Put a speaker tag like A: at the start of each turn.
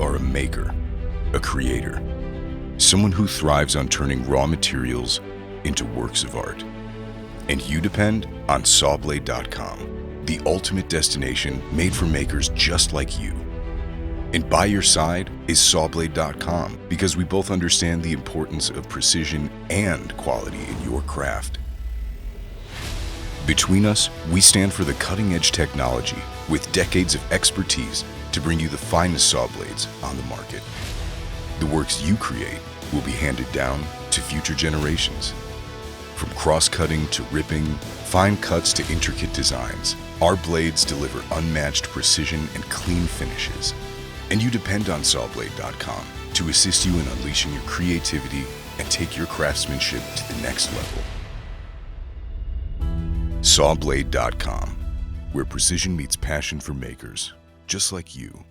A: are a maker, a creator, someone who thrives on turning raw materials into works of art. And you depend on Sawblade.com, the ultimate destination made for makers just like you. And by your side is Sawblade.com, because we both understand the importance of precision and quality in your craft. Between us, we stand for the cutting-edge technology with decades of expertise to bring you the finest saw blades on the market. The works you create will be handed down to future generations. From cross-cutting to ripping, fine cuts to intricate designs, our blades deliver unmatched precision and clean finishes. And you depend on Sawblade.com to assist you in unleashing your creativity and take your craftsmanship to the next level. Sawblade.com, where precision meets passion for makers just like you.